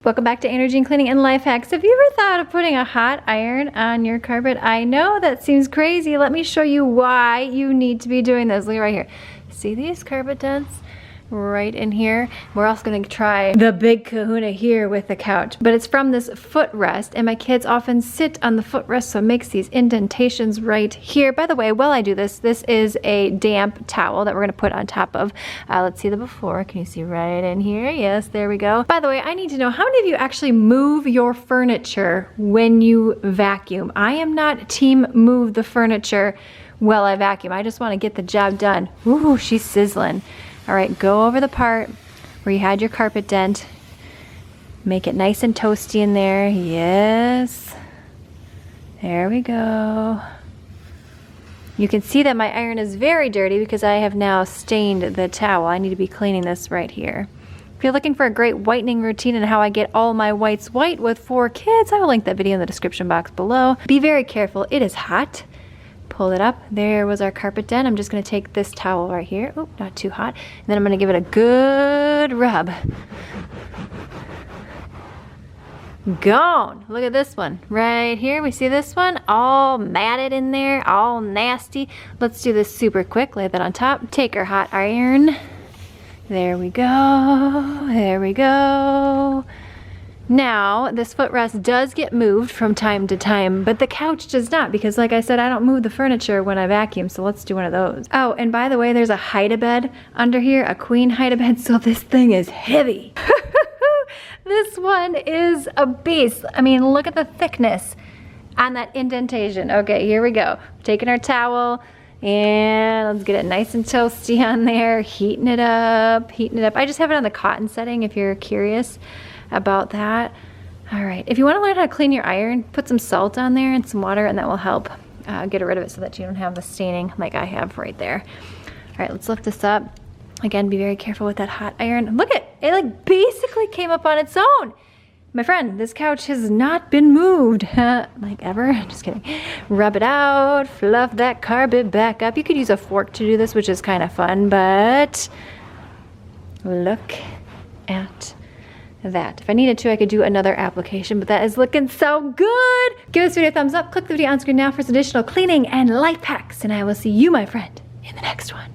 Welcome back to Energy and Cleaning and Life Hacks. Have you ever thought of putting a hot iron on your carpet? I know that seems crazy. Let me show you why you need to be doing this. Look right here. See these carpet dents? Right in here. We're also going to try the big kahuna here with the couch, but it's from this footrest, and my kids often sit on the footrest, so it makes these indentations right here. By the way, while I do this, this is a damp towel that we're going to put on top of. Let's see the before. Can you see right in here? Yes, there we go. By the way, I need to know how many of you actually move your furniture when you vacuum. I am not team move the furniture while I vacuum. I just want to get the job done. Ooh, she's sizzling. All right, go over the part where you had your carpet dent. Make it nice and toasty in there. Yes. There we go. You can see that my iron is very dirty because I have now stained the towel. I need to be cleaning this right here. If you're looking for a great whitening routine and how I get all my whites white with 4 kids, I will link that video in the description box below. Be very careful. It is hot. Pull it up. There was our carpet dent. I'm just going to take this towel right here. Oh, not too hot. And then I'm going to give it a good rub. Gone. Look at this one right here. We see this one all matted in there, all nasty. Let's do this super quick. Lay that on top. Take our hot iron. There we go. There we go. Now, this footrest does get moved from time to time, but the couch does not, because like I said, I don't move the furniture when I vacuum, so let's do one of those. Oh, and by the way, there's a hide-a-bed under here, a queen hide-a-bed, so this thing is heavy. This one is a beast. I mean, look at the thickness on that indentation. Okay, here we go. Taking our towel, and let's get it nice and toasty on there, heating it up, heating it up. I just have it on the cotton setting if you're curious about that. All right, if you want to learn how to clean your iron, put some salt on there and some water, and that will help get rid of it so that you don't have the staining like I have right there. All right, let's lift this up. Again, be very careful with that hot iron. Look at it, like basically came up on its own. My friend, this couch has not been moved, like ever. Just kidding. Rub it out, fluff that carpet back up. You could use a fork to do this, which is kind of fun, but look at that. If I needed to, I could do another application, but that is looking so good. Give this video a thumbs up. Click the video on screen now for some additional cleaning and life hacks, and I will see you, my friend, in the next one.